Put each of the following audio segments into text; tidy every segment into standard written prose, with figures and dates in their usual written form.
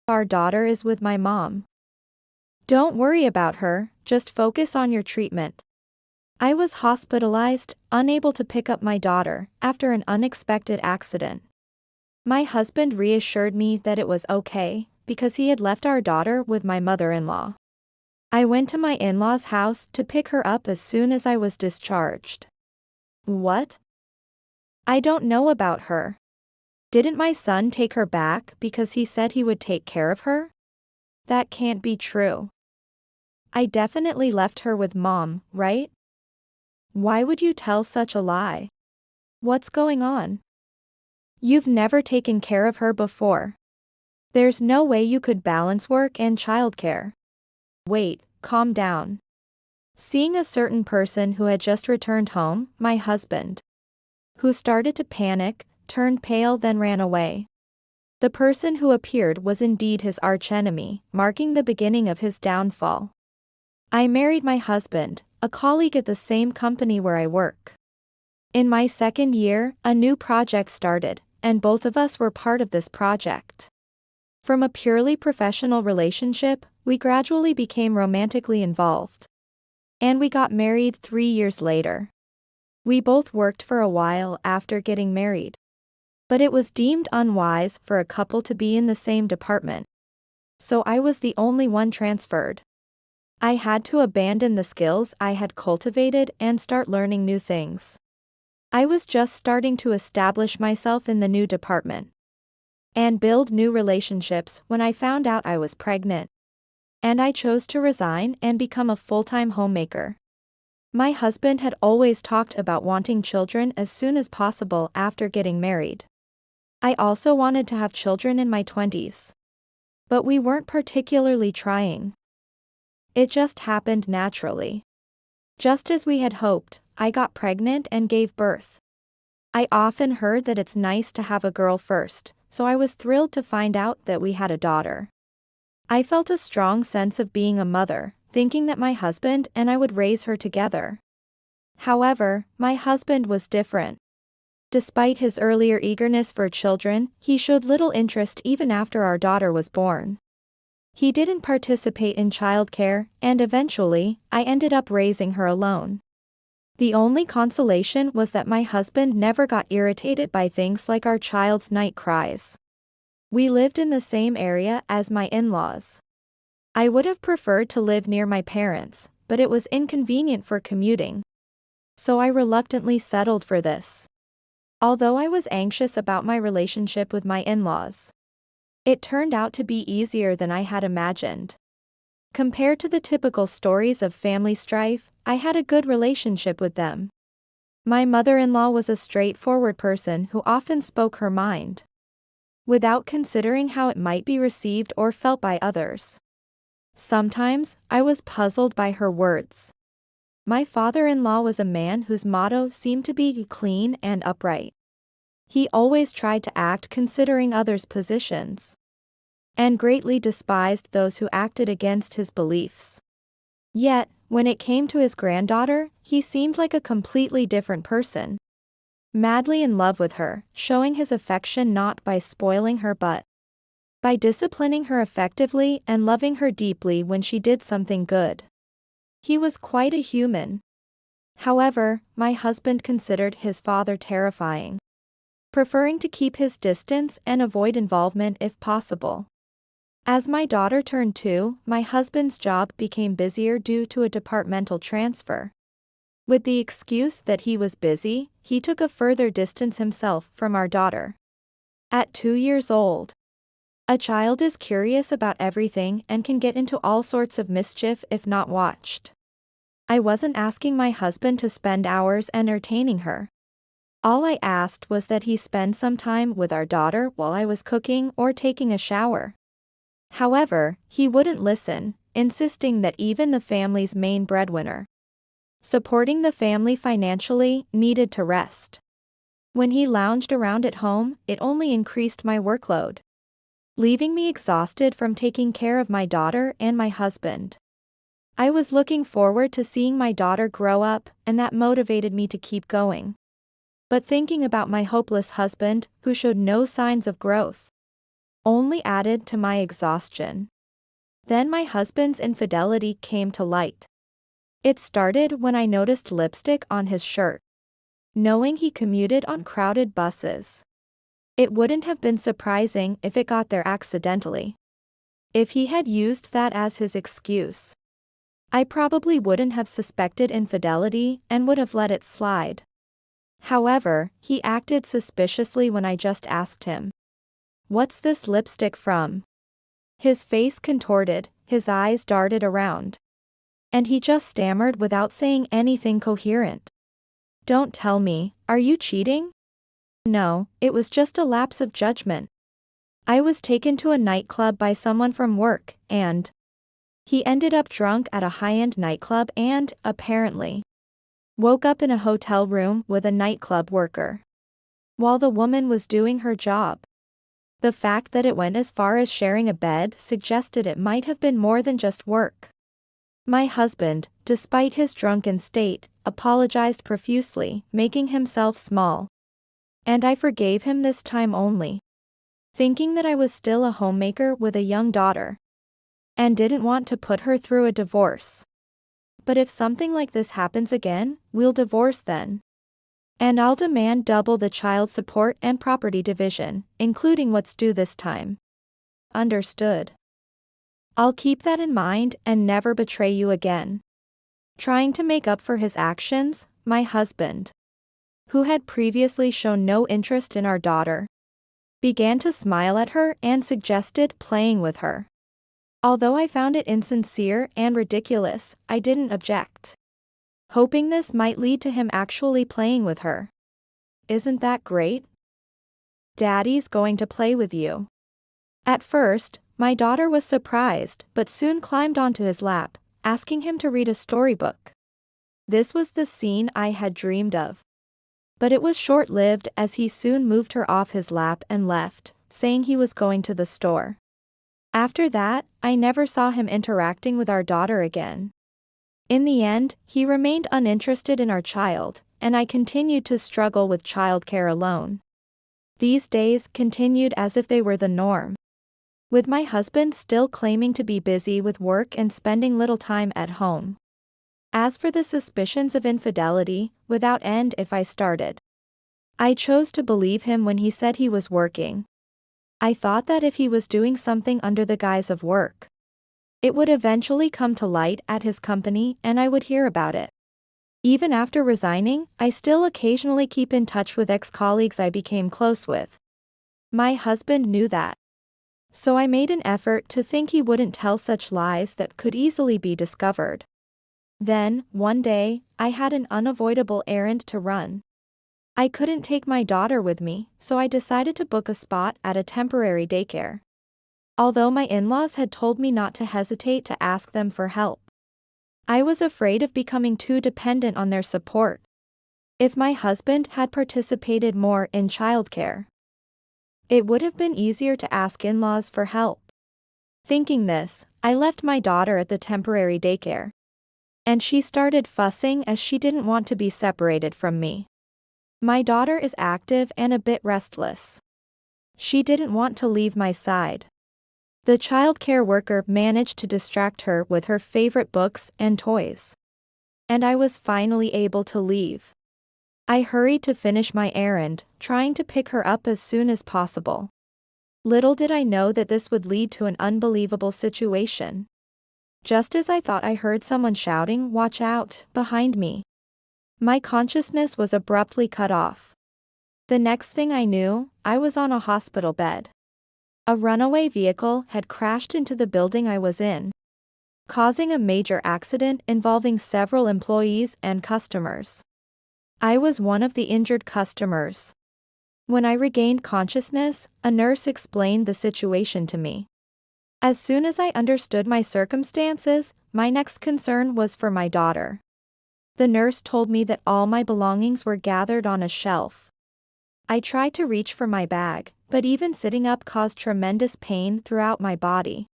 Our daughter is with my mom. Don't worry about her, just focus on your treatment. I was hospitalized, unable to pick up my daughter, after an unexpected accident. My husband reassured me that it was okay, because he had left our daughter with my mother-in-law. I went to my in-laws' house to pick her up as soon as I was discharged. What? I don't know about her. Didn't my son take her back because he said he would take care of her? That can't be true. I definitely left her with mom, right? Why would you tell such a lie? What's going on? You've never taken care of her before. There's no way you could balance work and childcare. Wait, calm down. Seeing a certain person who had just returned home, my husband, who started to panic, turned pale, then ran away. The person who appeared was indeed his archenemy, marking the beginning of his downfall. I married my husband, a colleague at the same company where I work. In my second year, a new project started, and both of us were part of this project. From a purely professional relationship, we gradually became romantically involved. And we got married 3 years later. We both worked for a while after getting married. But it was deemed unwise for a couple to be in the same department. So I was the only one transferred. I had to abandon the skills I had cultivated and start learning new things. I was just starting to establish myself in the new department and build new relationships when I found out I was pregnant. And I chose to resign and become a full-time homemaker. My husband had always talked about wanting children as soon as possible after getting married. I also wanted to have children in my 20s. But we weren't particularly trying. It just happened naturally. Just as we had hoped, I got pregnant and gave birth. I often heard that it's nice to have a girl first, so I was thrilled to find out that we had a daughter. I felt a strong sense of being a mother, thinking that my husband and I would raise her together. However, my husband was different. Despite his earlier eagerness for children, he showed little interest even after our daughter was born. He didn't participate in childcare, and eventually, I ended up raising her alone. The only consolation was that my husband never got irritated by things like our child's night cries. We lived in the same area as my in-laws. I would have preferred to live near my parents, but it was inconvenient for commuting. So I reluctantly settled for this. Although I was anxious about my relationship with my in-laws, it turned out to be easier than I had imagined. Compared to the typical stories of family strife, I had a good relationship with them. My mother-in-law was a straightforward person who often spoke her mind, without considering how it might be received or felt by others. Sometimes, I was puzzled by her words. My father-in-law was a man whose motto seemed to be clean and upright. He always tried to act considering others' positions, and greatly despised those who acted against his beliefs. Yet, when it came to his granddaughter, he seemed like a completely different person. Madly in love with her, showing his affection not by spoiling her but by disciplining her effectively and loving her deeply when she did something good. He was quite a human. However, my husband considered his father terrifying, preferring to keep his distance and avoid involvement if possible. As my daughter turned 2, my husband's job became busier due to a departmental transfer. With the excuse that he was busy, he took a further distance himself from our daughter. At 2 years old, a child is curious about everything and can get into all sorts of mischief if not watched. I wasn't asking my husband to spend hours entertaining her. All I asked was that he spend some time with our daughter while I was cooking or taking a shower. However, he wouldn't listen, insisting that even the family's main breadwinner, supporting the family financially, needed to rest. When he lounged around at home, it only increased my workload, leaving me exhausted from taking care of my daughter and my husband. I was looking forward to seeing my daughter grow up, and that motivated me to keep going. But thinking about my hopeless husband, who showed no signs of growth, only added to my exhaustion. Then my husband's infidelity came to light. It started when I noticed lipstick on his shirt. Knowing he commuted on crowded buses, it wouldn't have been surprising if it got there accidentally. If he had used that as his excuse, I probably wouldn't have suspected infidelity and would have let it slide. However, he acted suspiciously when I just asked him, "What's this lipstick from?" His face contorted, his eyes darted around, and he just stammered without saying anything coherent. "Don't tell me, are you cheating?" "No, it was just a lapse of judgment. I was taken to a nightclub by someone from work, and..." He ended up drunk at a high-end nightclub and, apparently, woke up in a hotel room with a nightclub worker, while the woman was doing her job. The fact that it went as far as sharing a bed suggested it might have been more than just work. My husband, despite his drunken state, apologized profusely, making himself small. And I forgave him this time only, thinking that I was still a homemaker with a young daughter, and didn't want to put her through a divorce. But if something like this happens again, we'll divorce then. And I'll demand double the child support and property division, including what's due this time. Understood. I'll keep that in mind and never betray you again. Trying to make up for his actions, my husband, who had previously shown no interest in our daughter, began to smile at her and suggested playing with her. Although I found it insincere and ridiculous, I didn't object, hoping this might lead to him actually playing with her. Isn't that great? Daddy's going to play with you. At first, my daughter was surprised but soon climbed onto his lap, asking him to read a storybook. This was the scene I had dreamed of. But it was short-lived as he soon moved her off his lap and left, saying he was going to the store. After that, I never saw him interacting with our daughter again. In the end, he remained uninterested in our child, and I continued to struggle with childcare alone. These days continued as if they were the norm, with my husband still claiming to be busy with work and spending little time at home. As for the suspicions of infidelity, without end if I started, I chose to believe him when he said he was working. I thought that if he was doing something under the guise of work, it would eventually come to light at his company and I would hear about it. Even after resigning, I still occasionally keep in touch with ex-colleagues I became close with. My husband knew that, so I made an effort to think he wouldn't tell such lies that could easily be discovered. Then, one day, I had an unavoidable errand to run. I couldn't take my daughter with me, so I decided to book a spot at a temporary daycare. Although my in-laws had told me not to hesitate to ask them for help, I was afraid of becoming too dependent on their support. If my husband had participated more in childcare, it would have been easier to ask in-laws for help. Thinking this, I left my daughter at the temporary daycare, and she started fussing as she didn't want to be separated from me. My daughter is active and a bit restless. She didn't want to leave my side. The childcare worker managed to distract her with her favorite books and toys, and I was finally able to leave. I hurried to finish my errand, trying to pick her up as soon as possible. Little did I know that this would lead to an unbelievable situation. Just as I thought I heard someone shouting, "Watch out," behind me, my consciousness was abruptly cut off. The next thing I knew, I was on a hospital bed. A runaway vehicle had crashed into the building I was in, causing a major accident involving several employees and customers. I was one of the injured customers. When I regained consciousness, a nurse explained the situation to me. As soon as I understood my circumstances, my next concern was for my daughter. The nurse told me that all my belongings were gathered on a shelf. I tried to reach for my bag, but even sitting up caused tremendous pain throughout my body.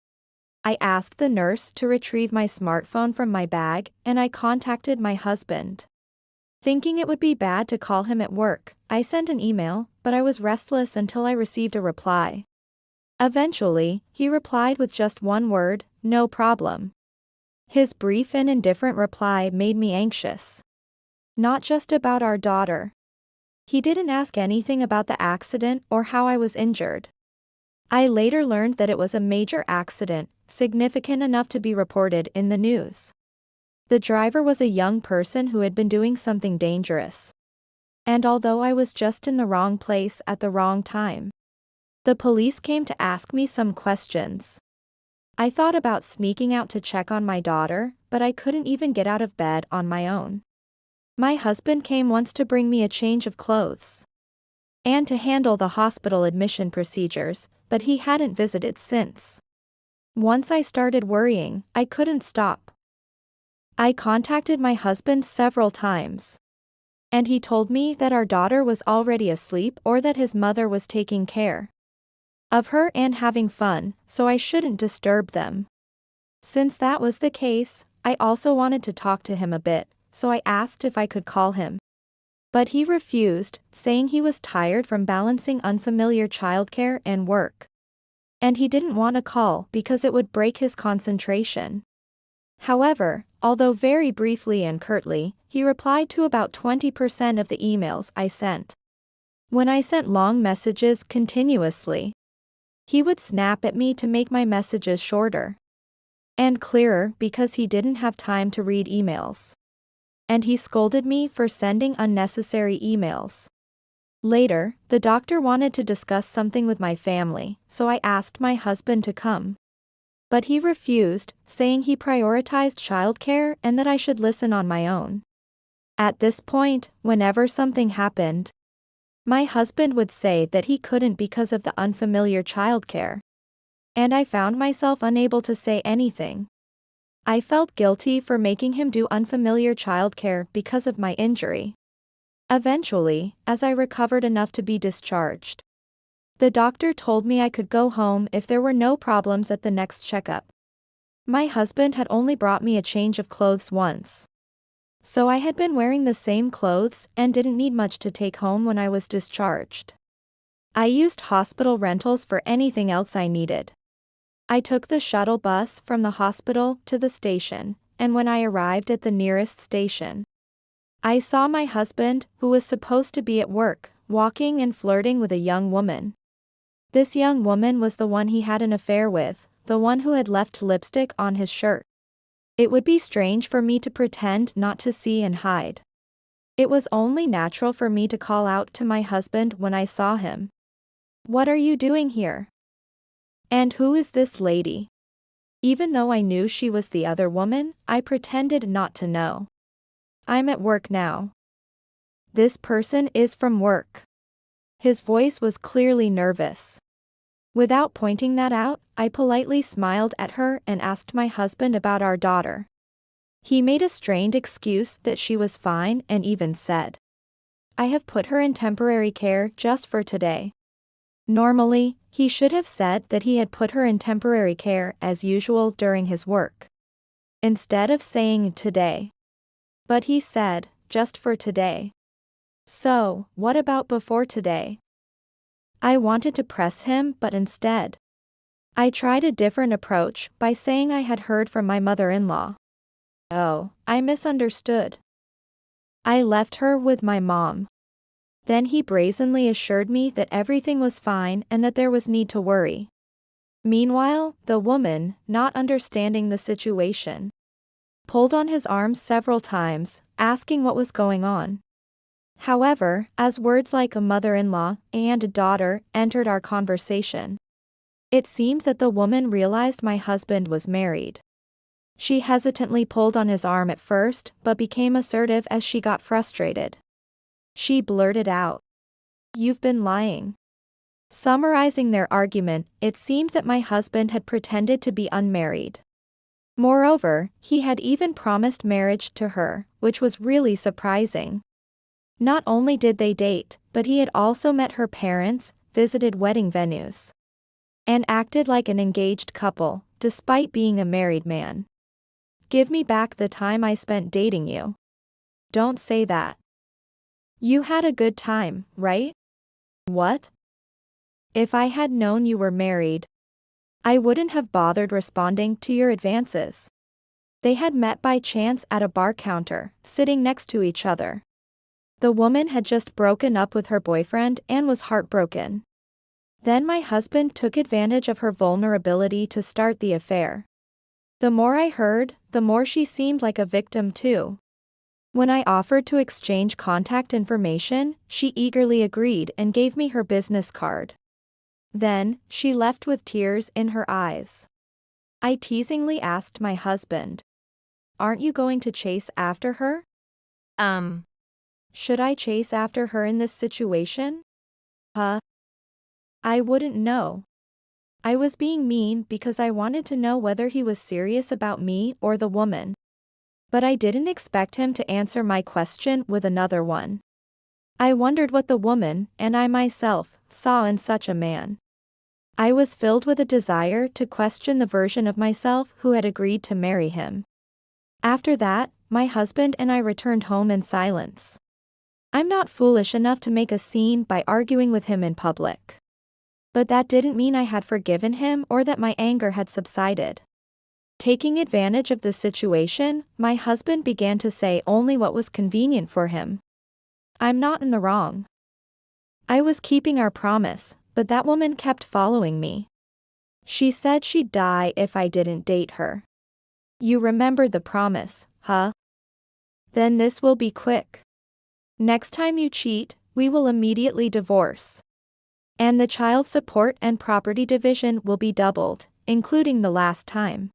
I asked the nurse to retrieve my smartphone from my bag, and I contacted my husband. Thinking it would be bad to call him at work, I sent an email, but I was restless until I received a reply. Eventually, he replied with just one word, "No problem." His brief and indifferent reply made me anxious. Not just about our daughter. He didn't ask anything about the accident or how I was injured. I later learned that it was a major accident, significant enough to be reported in the news. The driver was a young person who had been doing something dangerous. And although I was just in the wrong place at the wrong time, the police came to ask me some questions. I thought about sneaking out to check on my daughter, but I couldn't even get out of bed on my own. My husband came once to bring me a change of clothes and to handle the hospital admission procedures, but he hadn't visited since. Once I started worrying, I couldn't stop. I contacted my husband several times, and he told me that our daughter was already asleep or that his mother was taking care of her and having fun, so I shouldn't disturb them. Since that was the case, I also wanted to talk to him a bit, so I asked if I could call him. But he refused, saying he was tired from balancing unfamiliar childcare and work. And he didn't want to call because it would break his concentration. However, although very briefly and curtly, he replied to about 20% of the emails I sent. When I sent long messages continuously, he would snap at me to make my messages shorter and clearer because he didn't have time to read emails. And he scolded me for sending unnecessary emails. Later, the doctor wanted to discuss something with my family, so I asked my husband to come. But he refused, saying he prioritized childcare and that I should listen on my own. At this point, whenever something happened, my husband would say that he couldn't because of the unfamiliar childcare. And I found myself unable to say anything. I felt guilty for making him do unfamiliar childcare because of my injury. Eventually, as I recovered enough to be discharged, the doctor told me I could go home if there were no problems at the next checkup. My husband had only brought me a change of clothes once, so I had been wearing the same clothes and didn't need much to take home when I was discharged. I used hospital rentals for anything else I needed. I took the shuttle bus from the hospital to the station, and when I arrived at the nearest station, I saw my husband, who was supposed to be at work, walking and flirting with a young woman. This young woman was the one he had an affair with, the one who had left lipstick on his shirt. It would be strange for me to pretend not to see and hide. It was only natural for me to call out to my husband when I saw him. "What are you doing here? And who is this lady?" Even though I knew she was the other woman, I pretended not to know. "I'm at work now." "This person is from work." His voice was clearly nervous. Without pointing that out, I politely smiled at her and asked my husband about our daughter. He made a strained excuse that she was fine and even said, "I have put her in temporary care just for today." Normally, he should have said that he had put her in temporary care as usual during his work, instead of saying today. But he said, "Just for today." So, what about before today? I wanted to press him, but instead, I tried a different approach by saying I had heard from my mother-in-law. "Oh, I misunderstood. I left her with my mom." Then he brazenly assured me that everything was fine and that there was need to worry. Meanwhile, the woman, not understanding the situation, pulled on his arm several times, asking what was going on. However, as words like a mother-in-law and a daughter entered our conversation, it seemed that the woman realized my husband was married. She hesitantly pulled on his arm at first, but became assertive as she got frustrated. She blurted out, "You've been lying." Summarizing their argument, it seemed that my husband had pretended to be unmarried. Moreover, he had even promised marriage to her, which was really surprising. Not only did they date, but he had also met her parents, visited wedding venues, and acted like an engaged couple, despite being a married man. "Give me back the time I spent dating you." "Don't say that. You had a good time, right?" "What?" If I had known you were married, I wouldn't have bothered responding to your advances. They had met by chance at a bar counter, sitting next to each other. The woman had just broken up with her boyfriend and was heartbroken. Then my husband took advantage of her vulnerability to start the affair. The more I heard, the more she seemed like a victim too. When I offered to exchange contact information, she eagerly agreed and gave me her business card. Then, she left with tears in her eyes. I teasingly asked my husband, "Aren't you going to chase after her?" Should I chase after her in this situation? I wouldn't know. I was being mean because I wanted to know whether he was serious about me or the woman. But I didn't expect him to answer my question with another one. I wondered what the woman, and I myself, saw in such a man. I was filled with a desire to question the version of myself who had agreed to marry him. After that, my husband and I returned home in silence. I'm not foolish enough to make a scene by arguing with him in public. But that didn't mean I had forgiven him or that my anger had subsided. Taking advantage of the situation, my husband began to say only what was convenient for him. I'm not in the wrong. I was keeping our promise, but that woman kept following me. She said she'd die if I didn't date her. You remembered the promise, huh? Then this will be quick. Next time you cheat, we will immediately divorce. And the child support and property division will be doubled, including the last time.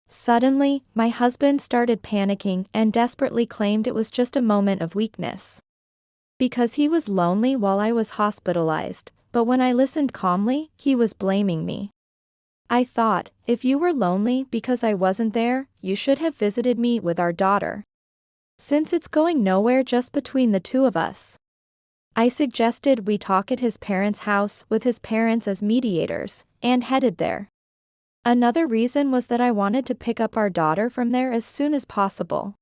Suddenly, my husband started panicking and desperately claimed it was just a moment of weakness. Because he was lonely while I was hospitalized, but when I listened calmly, he was blaming me. I thought, if you were lonely because I wasn't there, you should have visited me with our daughter. Since it's going nowhere just between the two of us. I suggested we talk at his parents' house with his parents as mediators, and headed there. Another reason was that I wanted to pick up our daughter from there as soon as possible.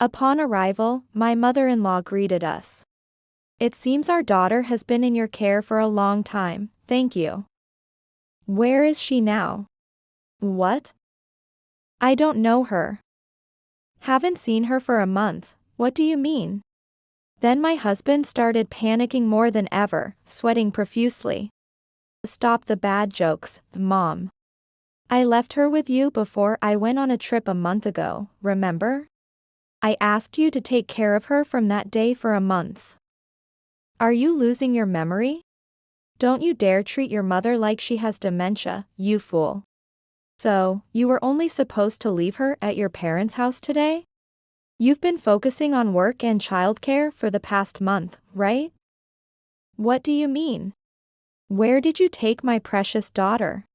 Upon arrival, my mother-in-law greeted us. It seems our daughter has been in your care for a long time, thank you. Where is she now? What? I don't know her. Haven't seen her for a month, what do you mean? Then my husband started panicking more than ever, sweating profusely. Stop the bad jokes, Mom. I left her with you before I went on a trip a month ago, remember? I asked you to take care of her from that day for a month. Are you losing your memory? Don't you dare treat your mother like she has dementia, you fool. So, you were only supposed to leave her at your parents' house today? You've been focusing on work and childcare for the past month, right? What do you mean? Where did you take my precious daughter?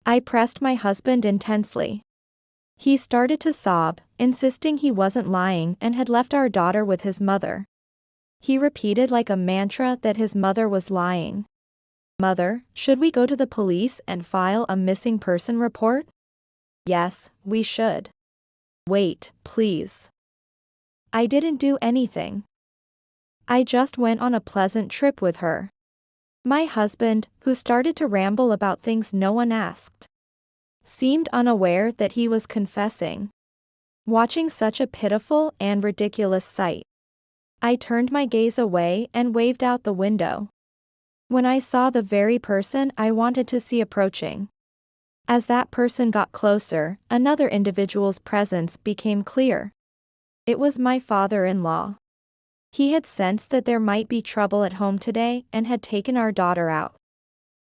I pressed my husband intensely. He started to sob, insisting he wasn't lying and had left our daughter with his mother. He repeated like a mantra that his mother was lying. Mother, should we go to the police and file a missing person report? Yes, we should. Wait, please. I didn't do anything. I just went on a pleasant trip with her. My husband, who started to ramble about things no one asked, seemed unaware that he was confessing. Watching such a pitiful and ridiculous sight, I turned my gaze away and waved out the window. When I saw the very person I wanted to see approaching. As that person got closer, another individual's presence became clear. It was my father-in-law. He had sensed that there might be trouble at home today and had taken our daughter out.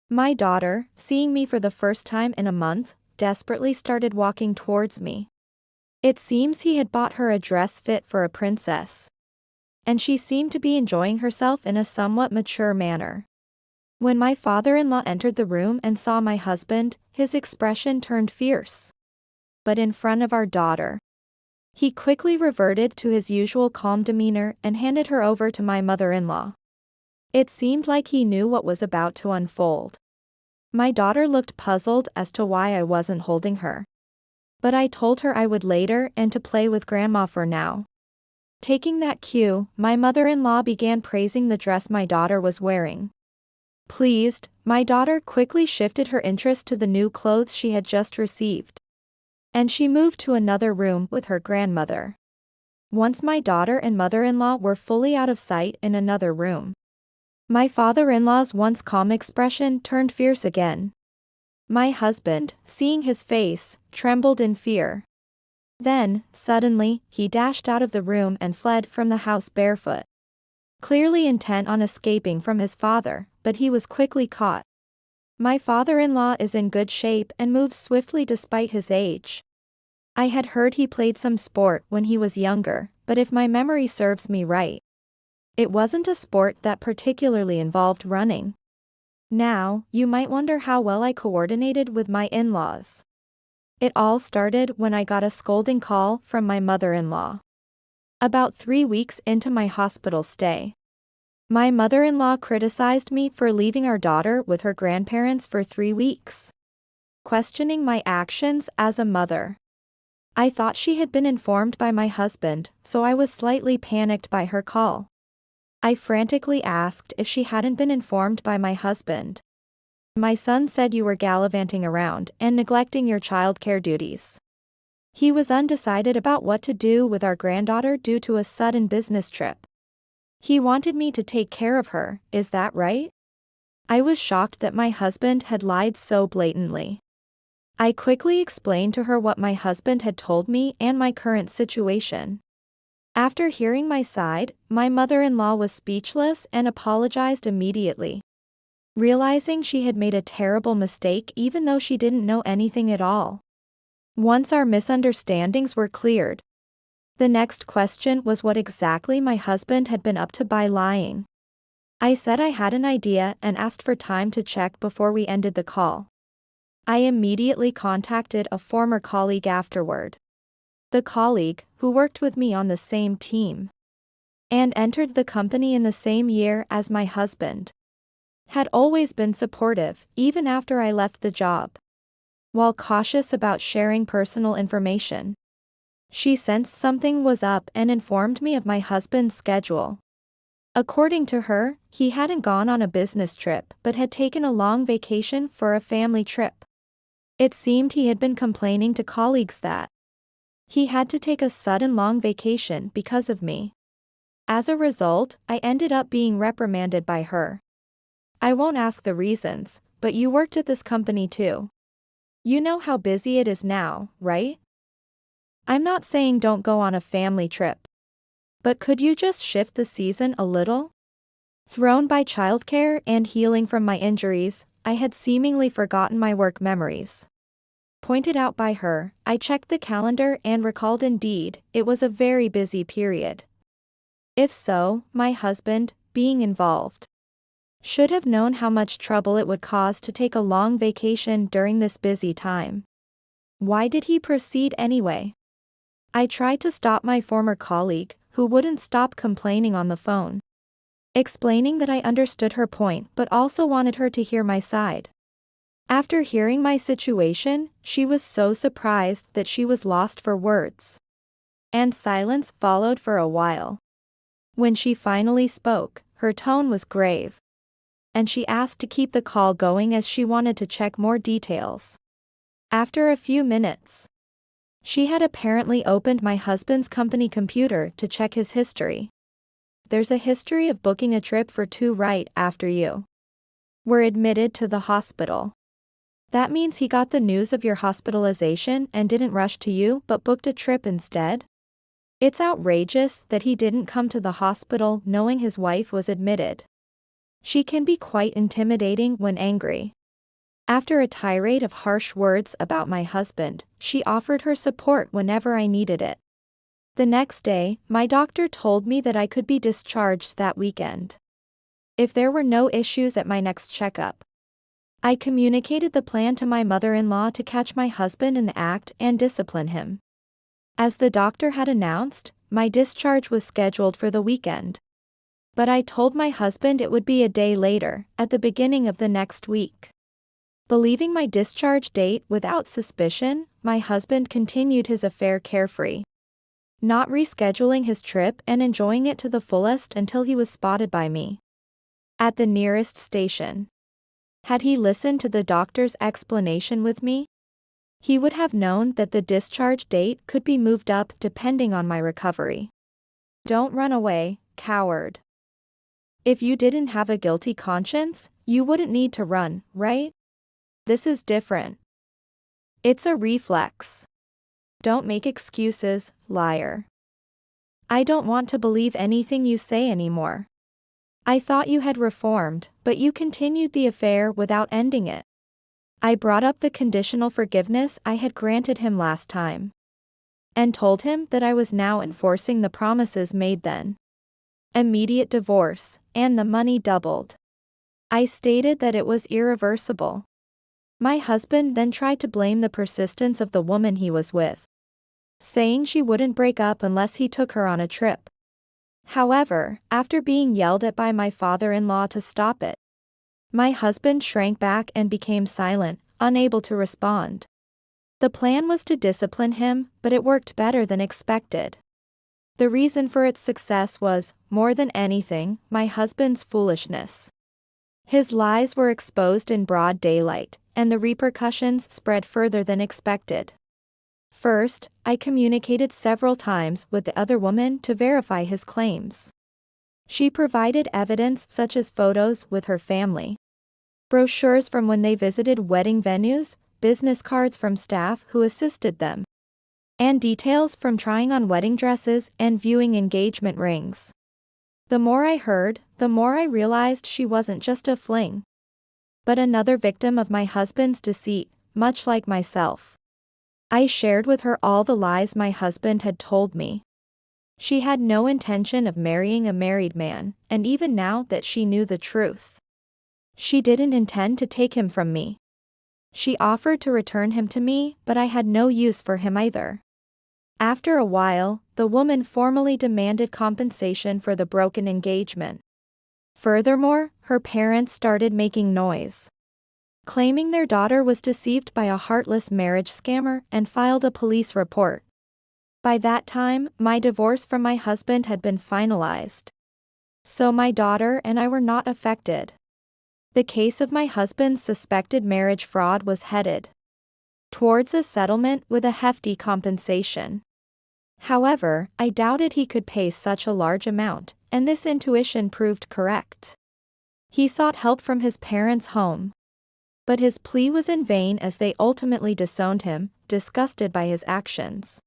My daughter, seeing me for the first time in a month, desperately started walking towards me. It seems he had bought her a dress fit for a princess. And she seemed to be enjoying herself in a somewhat mature manner. When my father-in-law entered the room and saw my husband, his expression turned fierce. But in front of our daughter, he quickly reverted to his usual calm demeanor and handed her over to my mother-in-law. It seemed like he knew what was about to unfold. My daughter looked puzzled as to why I wasn't holding her. But I told her I would later and to play with Grandma for now. Taking that cue, my mother-in-law began praising the dress my daughter was wearing. Pleased, my daughter quickly shifted her interest to the new clothes she had just received. And she moved to another room with her grandmother. Once my daughter and mother-in-law were fully out of sight in another room, my father-in-law's once calm expression turned fierce again. My husband, seeing his face, trembled in fear. Then, suddenly, he dashed out of the room and fled from the house barefoot, clearly intent on escaping from his father, but he was quickly caught. My father-in-law is in good shape and moves swiftly despite his age. I had heard he played some sport when he was younger, but if my memory serves me right, it wasn't a sport that particularly involved running. Now, you might wonder how well I coordinated with my in-laws. It all started when I got a scolding call from my mother-in-law. About 3 weeks into my hospital stay, my mother-in-law criticized me for leaving our daughter with her grandparents for 3 weeks, questioning my actions as a mother. I thought she had been informed by my husband, so I was slightly panicked by her call. I frantically asked if she hadn't been informed by my husband. My son said you were gallivanting around and neglecting your childcare duties. He was undecided about what to do with our granddaughter due to a sudden business trip. He wanted me to take care of her, is that right? I was shocked that my husband had lied so blatantly. I quickly explained to her what my husband had told me and my current situation. After hearing my side, my mother-in-law was speechless and apologized immediately, realizing she had made a terrible mistake even though she didn't know anything at all. Once our misunderstandings were cleared, the next question was what exactly my husband had been up to by lying. I said I had an idea and asked for time to check before we ended the call. I immediately contacted a former colleague afterward. The colleague, who worked with me on the same team and entered the company in the same year as my husband, had always been supportive, even after I left the job. While cautious about sharing personal information, she sensed something was up and informed me of my husband's schedule. According to her, he hadn't gone on a business trip but had taken a long vacation for a family trip. It seemed he had been complaining to colleagues that he had to take a sudden long vacation because of me. As a result, I ended up being reprimanded by her. I won't ask the reasons, but you worked at this company too. You know how busy it is now, right? I'm not saying don't go on a family trip. But could you just shift the season a little? Thrown by childcare and healing from my injuries, I had seemingly forgotten my work memories. Pointed out by her, I checked the calendar and recalled indeed, it was a very busy period. If so, my husband, being involved, should have known how much trouble it would cause to take a long vacation during this busy time. Why did he proceed anyway? I tried to stop my former colleague, who wouldn't stop complaining on the phone, explaining that I understood her point but also wanted her to hear my side. After hearing my situation, she was so surprised that she was lost for words. And silence followed for a while. When she finally spoke, her tone was grave, and she asked to keep the call going as she wanted to check more details. After a few minutes, she had apparently opened my husband's company computer to check his history. There's a history of booking a trip for 2 right after you were admitted to the hospital. That means he got the news of your hospitalization and didn't rush to you but booked a trip instead? It's outrageous that he didn't come to the hospital knowing his wife was admitted. She can be quite intimidating when angry. After a tirade of harsh words about my husband, she offered her support whenever I needed it. The next day, my doctor told me that I could be discharged that weekend if there were no issues at my next checkup. I communicated the plan to my mother-in-law to catch my husband in the act and discipline him. As the doctor had announced, my discharge was scheduled for the weekend. But I told my husband it would be a day later, at the beginning of the next week. Believing my discharge date without suspicion, my husband continued his affair carefree, not rescheduling his trip and enjoying it to the fullest until he was spotted by me at the nearest station. Had he listened to the doctor's explanation with me, he would have known that the discharge date could be moved up depending on my recovery. Don't run away, coward. If you didn't have a guilty conscience, you wouldn't need to run, right? This is different. It's a reflex. Don't make excuses, liar. I don't want to believe anything you say anymore. I thought you had reformed, but you continued the affair without ending it. I brought up the conditional forgiveness I had granted him last time, and told him that I was now enforcing the promises made then. Immediate divorce, and the money doubled. I stated that it was irreversible. My husband then tried to blame the persistence of the woman he was with, saying she wouldn't break up unless he took her on a trip. However, after being yelled at by my father-in-law to stop it, my husband shrank back and became silent, unable to respond. The plan was to discipline him, but it worked better than expected. The reason for its success was, more than anything, my husband's foolishness. His lies were exposed in broad daylight, and the repercussions spread further than expected. First, I communicated several times with the other woman to verify his claims. She provided evidence such as photos with her family, brochures from when they visited wedding venues, business cards from staff who assisted them, and details from trying on wedding dresses and viewing engagement rings. The more I heard, the more I realized she wasn't just a fling, but another victim of my husband's deceit, much like myself. I shared with her all the lies my husband had told me. She had no intention of marrying a married man, and even now that she knew the truth, she didn't intend to take him from me. She offered to return him to me, but I had no use for him either. After a while, the woman formally demanded compensation for the broken engagement. Furthermore, her parents started making noise, claiming their daughter was deceived by a heartless marriage scammer, and filed a police report. By that time, my divorce from my husband had been finalized, so my daughter and I were not affected. The case of my husband's suspected marriage fraud was headed towards a settlement with a hefty compensation. However, I doubted he could pay such a large amount, and this intuition proved correct. He sought help from his parents' home, but his plea was in vain as they ultimately disowned him, disgusted by his actions.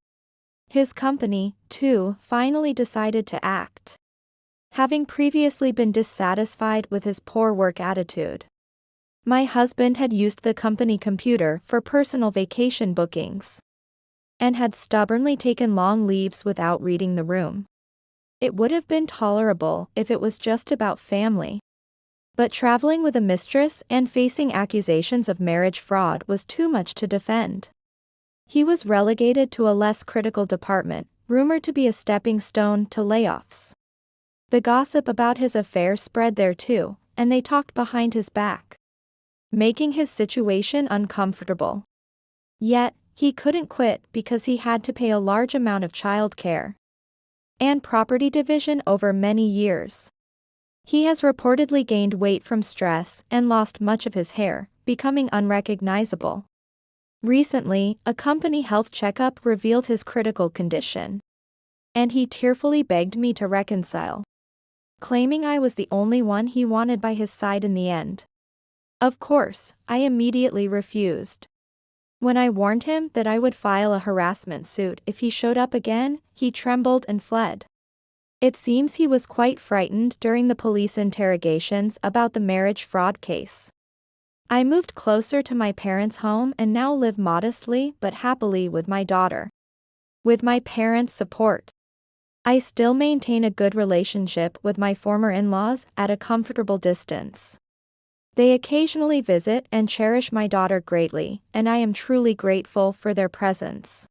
His company, too, finally decided to act, having previously been dissatisfied with his poor work attitude. My husband had used the company computer for personal vacation bookings, and had stubbornly taken long leaves without reading the room. It would have been tolerable if it was just about family, but traveling with a mistress and facing accusations of marriage fraud was too much to defend. He was relegated to a less critical department, rumored to be a stepping stone to layoffs. The gossip about his affair spread there too, and they talked behind his back, making his situation uncomfortable. Yet, he couldn't quit because he had to pay a large amount of childcare and property division over many years. He has reportedly gained weight from stress and lost much of his hair, becoming unrecognizable. Recently, a company health checkup revealed his critical condition, and he tearfully begged me to reconcile, claiming I was the only one he wanted by his side in the end. Of course, I immediately refused. When I warned him that I would file a harassment suit if he showed up again, he trembled and fled. It seems he was quite frightened during the police interrogations about the marriage fraud case. I moved closer to my parents' home and now live modestly but happily with my daughter. With my parents' support, I still maintain a good relationship with my former in-laws at a comfortable distance. They occasionally visit and cherish my daughter greatly, and I am truly grateful for their presence.